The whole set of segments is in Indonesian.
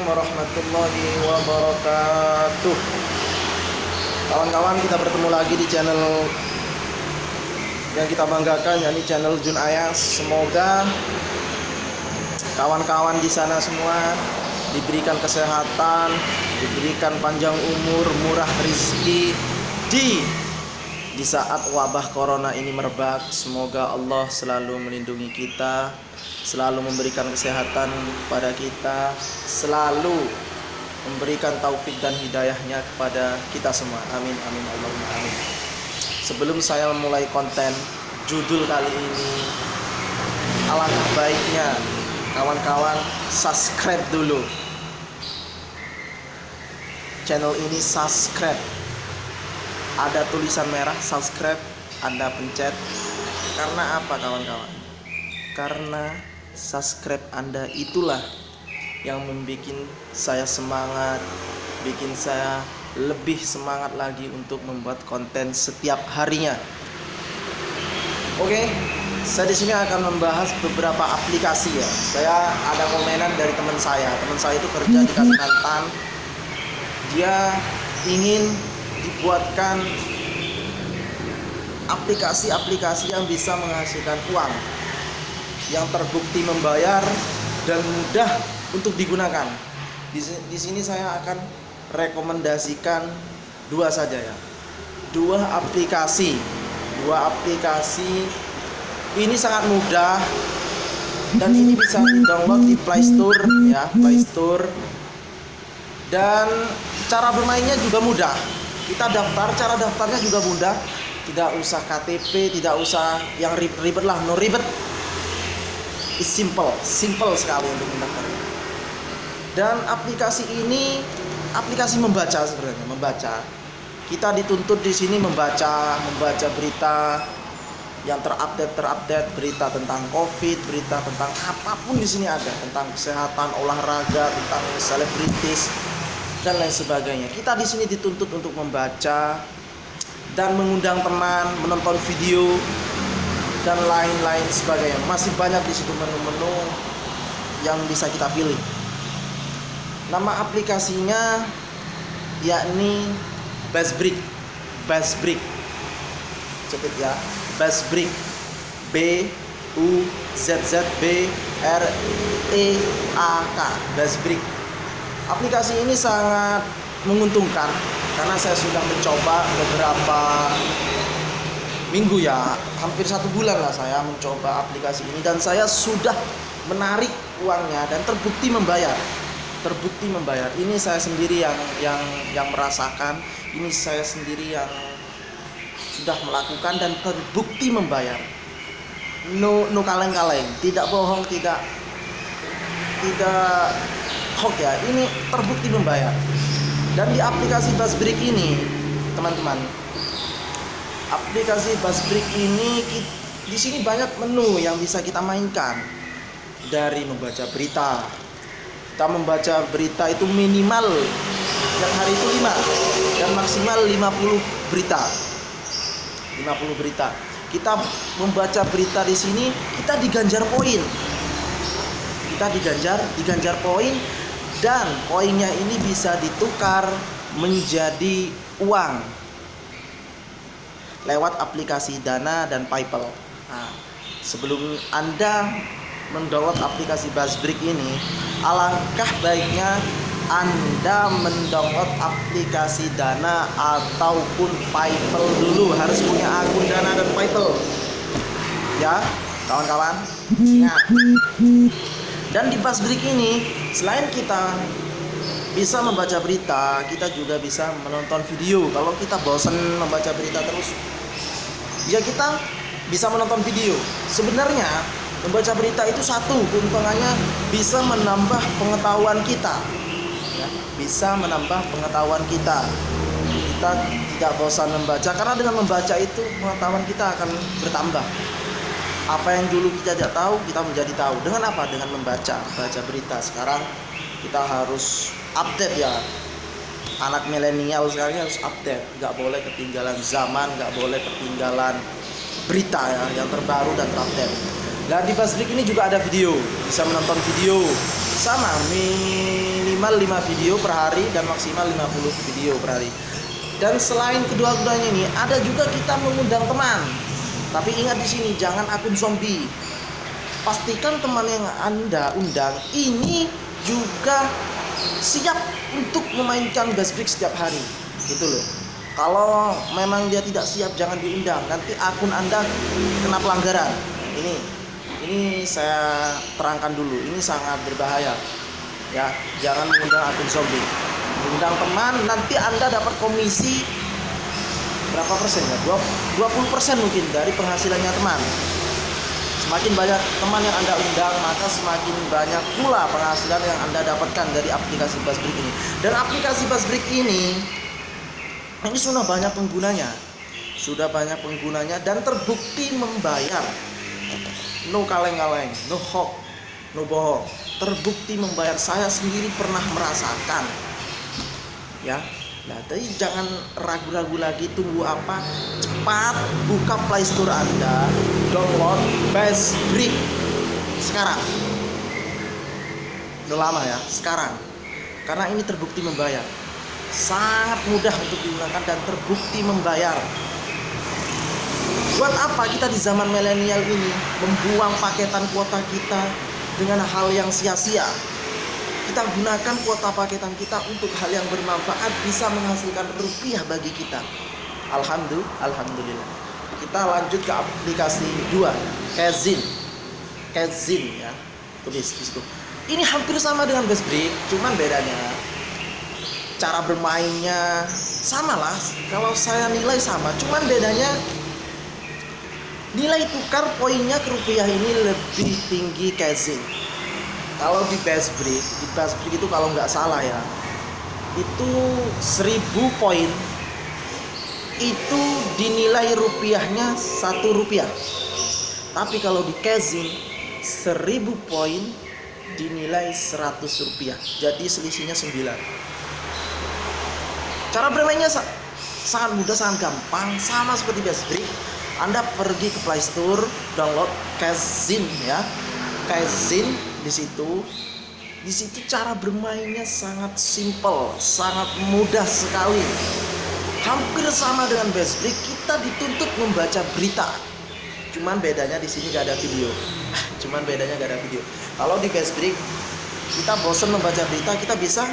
warahmatullahi wabarakatuh. Kawan-kawan, kita bertemu lagi di channel yang kita banggakan, yakni channel Jun Ayas. Semoga kawan-kawan di sana semua diberikan kesehatan, diberikan panjang umur, murah rezeki di saat wabah corona ini merebak. Semoga Allah selalu melindungi kita, selalu memberikan kesehatan kepada kita, selalu memberikan taufik dan hidayahnya kepada kita semua. Amin amin Allahumma amin. Sebelum saya memulai konten judul kali ini, alangkah baiknya kawan-kawan subscribe dulu channel ini. Subscribe, ada tulisan merah subscribe, Anda pencet. Karena apa kawan-kawan? Karena subscribe Anda itulah yang membuat saya semangat, bikin saya lebih semangat lagi untuk membuat konten setiap harinya. Oke, saya di sini akan membahas beberapa aplikasi ya. Saya ada komenan dari teman saya. Teman saya itu kerja di Kalimantan. Dia ingin dibuatkan aplikasi-aplikasi yang bisa menghasilkan uang, yang terbukti membayar dan mudah untuk digunakan. Di sini saya akan rekomendasikan dua saja ya. Dua aplikasi ini sangat mudah dan ini bisa di-download di Play Store ya, Play Store. Dan cara bermainnya juga mudah. Kita daftar, cara daftarnya juga mudah. Tidak usah KTP, tidak usah yang ribet lah, no ribet. It's simple sekali untuk mendaftarnya. Dan aplikasi ini aplikasi membaca sebenarnya, membaca. Kita dituntut di sini membaca berita yang terupdate, berita tentang COVID, berita tentang apapun di sini ada, tentang kesehatan, olahraga, tentang selebritis dan lain sebagainya. Kita di sini dituntut untuk membaca dan mengundang teman, menonton video dan lain-lain sebagainya. Masih banyak di situ menu-menu yang bisa kita pilih. Nama aplikasinya yakni Buzzsbreak. Cepet ya, Buzzsbreak. BUZZBREAK. Buzzsbreak. Aplikasi ini sangat menguntungkan karena saya sudah mencoba beberapa minggu ya, hampir 1 bulan lah saya mencoba aplikasi ini dan saya sudah menarik uangnya dan terbukti membayar. Ini saya sendiri yang merasakan, ini saya sendiri yang sudah melakukan dan terbukti membayar. No kaleng-kaleng, tidak bohong, tidak hoax ya, ini terbukti membayar. Dan di aplikasi Buzzsbreak ini teman-teman, aplikasi Buzzsbreak ini di sini banyak menu yang bisa kita mainkan. Dari membaca berita, kita membaca berita itu minimal yang hari itu 5 dan maksimal 50 berita. Kita membaca berita di sini, kita diganjar poin. Diganjar poin dan poinnya ini bisa ditukar menjadi uang lewat aplikasi Dana dan PayPal. Nah, sebelum Anda mendownload aplikasi Buzzsbreak ini, alangkah baiknya Anda mendownload aplikasi Dana ataupun PayPal dulu. Harus punya akun Dana dan PayPal ya kawan-kawan, ingat. Dan di Buzzsbreak ini, selain kita bisa membaca berita, kita juga bisa menonton video. Kalau kita bosan membaca berita terus, ya kita bisa menonton video. Sebenarnya membaca berita itu satu keuntungannya, bisa menambah pengetahuan kita ya, bisa menambah pengetahuan kita. Kita tidak bosan membaca, karena dengan membaca itu pengetahuan kita akan bertambah. Apa yang dulu kita tidak tahu, kita menjadi tahu. Dengan apa? Dengan baca berita. Sekarang kita harus update ya. Anak milenial sekarang harus update, nggak boleh ketinggalan zaman, nggak boleh ketinggalan berita ya, yang terbaru dan terupdate. Nah di Buzzsbreak ini juga ada video, bisa menonton video sama minimal maksimal 5 video per hari dan maksimal 50 video per hari. Dan selain kedua-duanya ini, ada juga kita mengundang teman. Tapi ingat di sini, jangan akun zombie. Pastikan teman yang Anda undang ini juga siap untuk memainkan Bass Break setiap hari. Gitu loh. Kalau memang dia tidak siap, jangan diundang. Nanti akun Anda kena pelanggaran. Ini saya terangkan dulu. Ini sangat berbahaya. Ya, jangan mengundang akun zombie. Mengundang teman, nanti Anda dapat komisi berapa persen ya? 20% mungkin dari penghasilannya teman. Semakin banyak teman yang Anda undang, maka semakin banyak pula penghasilan yang Anda dapatkan dari aplikasi Bass Break ini. Dan aplikasi Bass Break ini sudah banyak penggunanya dan terbukti membayar. No kaleng-kaleng, no hoax, no bohong. Terbukti membayar. Saya sendiri pernah merasakan. Ya, nah tapi jangan ragu-ragu lagi. Tunggu apa? Cepat buka Play Store Anda, download Bass Break sekarang. Udah lama ya, sekarang. Karena ini terbukti membayar. Sangat mudah untuk digunakan dan terbukti membayar. Buat apa kita di zaman milenial ini membuang paketan kuota kita dengan hal yang sia-sia? Kita gunakan kuota paketan kita untuk hal yang bermanfaat, bisa menghasilkan rupiah bagi kita. Alhamdulillah. Kita lanjut ke aplikasi 2, Kazin ya. Tulis di situ. Ini hampir sama dengan Bass Break, cuman bedanya cara bermainnya sama lah. Kalau saya nilai sama, cuman bedanya nilai tukar poinnya ke rupiah ini lebih tinggi Kazin. Kalau di Bass Break itu kalau nggak salah ya, itu 1000 poin itu dinilai rupiahnya 1 rupiah. Tapi kalau di Kazin 1000 poin dinilai 100 rupiah. Jadi selisihnya 9. Cara bermainnya sangat mudah, sangat gampang, sama seperti Bass Break. Anda pergi ke Play Store, download Kazin ya. Kazin di situ cara bermainnya sangat simple, sangat mudah sekali. Hampir sama dengan Bass Break, kita dituntut membaca berita. Cuman bedanya di sini gak ada video. Kalau di Bass Break kita bosan membaca berita, kita bisa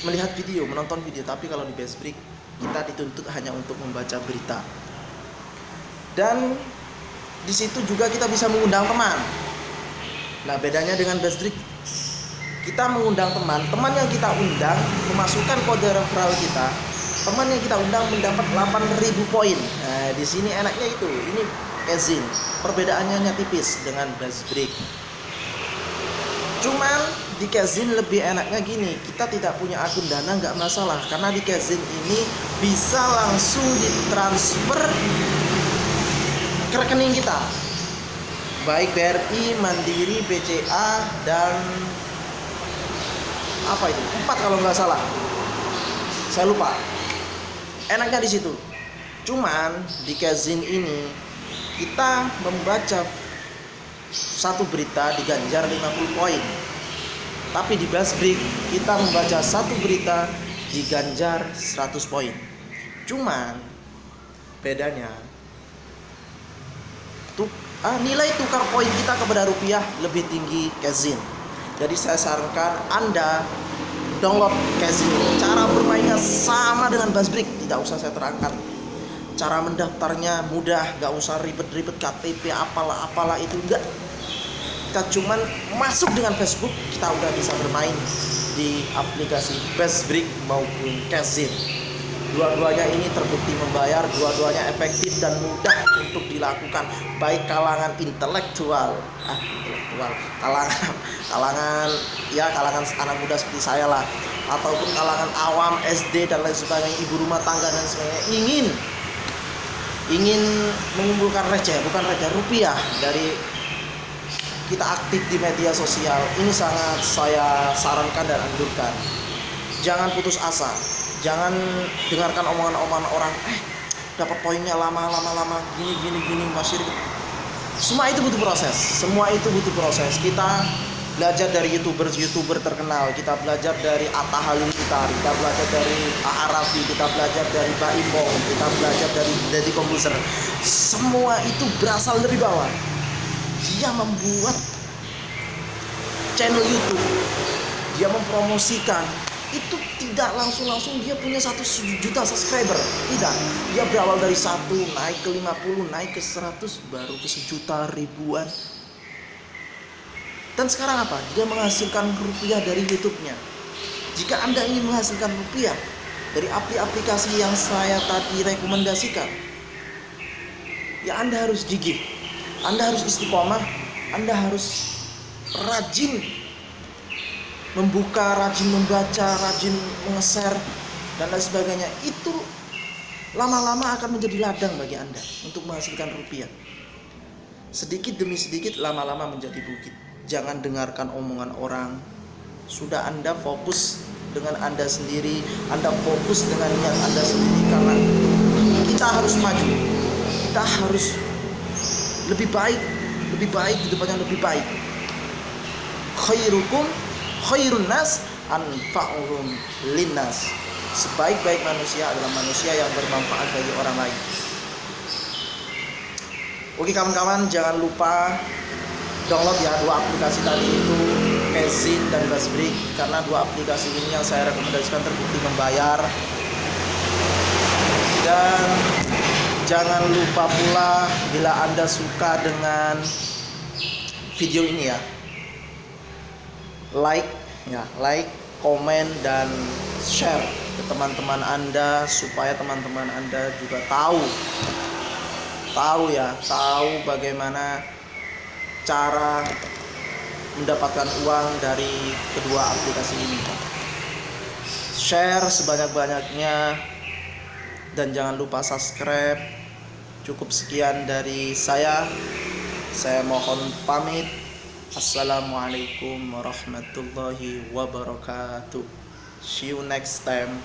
melihat video, menonton video. Tapi kalau di Bass Break kita dituntut hanya untuk membaca berita. Dan di situ juga kita bisa mengundang teman. Nah, bedanya dengan Bass Break, kita mengundang teman yang kita undang memasukkan kode referral kita. Teman yang kita undang mendapat 8.000 poin. Nah, di sini enaknya itu. Ini Kazin. Perbedaannya tipis dengan Bass Break. Cuman di Kazin lebih enaknya gini, kita tidak punya akun Dana nggak masalah, karena di Kazin ini bisa langsung ditransfer ke rekening kita, baik BRI, Mandiri, BCA, dan apa itu 4 kalau nggak salah, saya lupa. Enaknya di situ. Cuman di Kazin ini kita membaca satu berita diganjar 50 poin. Tapi di Bass Break kita membaca satu berita diganjar 100 poin. Cuman bedanya nilai tukar poin kita kepada rupiah lebih tinggi Kazin. Jadi saya sarankan Anda download Kazin. Cara bermainnya sama dengan Bass Break, tidak usah saya terangkan. Cara mendaftarnya mudah, gak usah ribet-ribet KTP apalah itu, enggak. Kita cuman masuk dengan Facebook, kita udah bisa bermain di aplikasi Bass Break maupun Kazin. Dua-duanya ini terbukti membayar, dua-duanya efektif dan mudah untuk dilakukan, baik kalangan intelektual, kalangan anak muda seperti saya lah, ataupun kalangan awam SD dan lain sebagainya, ibu rumah tangga dan sebagainya, ingin mengumpulkan rupiah dari kita aktif di media sosial. Ini sangat saya sarankan dan anjurkan. Jangan putus asa. Jangan dengarkan omongan-omongan orang, dapat poinnya lama gini masih ribet. Semua itu butuh proses. Kita belajar dari youtuber terkenal, kita belajar dari Atta Halilintar, kita belajar dari Arafi, kita belajar dari Baimong, kita belajar dari Deddy Komposer. Semua itu berasal dari bawah. Dia membuat channel YouTube, dia mempromosikan, itu tidak langsung dia punya 1 juta subscriber. Tidak, dia berawal dari 1, naik ke 50, naik ke 100, baru ke 1 juta, ribuan. Dan sekarang apa? Dia menghasilkan rupiah dari YouTube-nya. Jika Anda ingin menghasilkan rupiah dari aplikasi yang saya tadi rekomendasikan, ya Anda harus gigih, Anda harus istiqomah, Anda harus rajin membuka, rajin membaca, rajin nge-share dan lain sebagainya. Itu lama-lama akan menjadi ladang bagi Anda untuk menghasilkan rupiah. Sedikit demi sedikit, lama-lama menjadi bukit. Jangan dengarkan omongan orang. Sudah Anda fokus dengan Anda sendiri, Anda fokus dengan niat Anda sendiri, karena kita harus maju, kita harus lebih baik di depannya, lebih baik. Khairukum khairun nas anfa'uhum linnas. Sebaik-baik manusia adalah manusia yang bermanfaat bagi orang lain. Oke kawan-kawan, jangan lupa download ya 2 aplikasi tadi itu, Kezin dan Buzzsbrick, karena 2 aplikasi ini yang saya rekomendasikan terbukti membayar. Dan jangan lupa pula, bila Anda suka dengan video ini ya, like, komen dan share ke teman-teman Anda, supaya teman-teman Anda juga tahu bagaimana cara mendapatkan uang dari kedua aplikasi ini. Share sebanyak-banyaknya dan jangan lupa subscribe. Cukup sekian dari saya mohon pamit. Assalamualaikum warahmatullahi wabarakatuh. See you next time.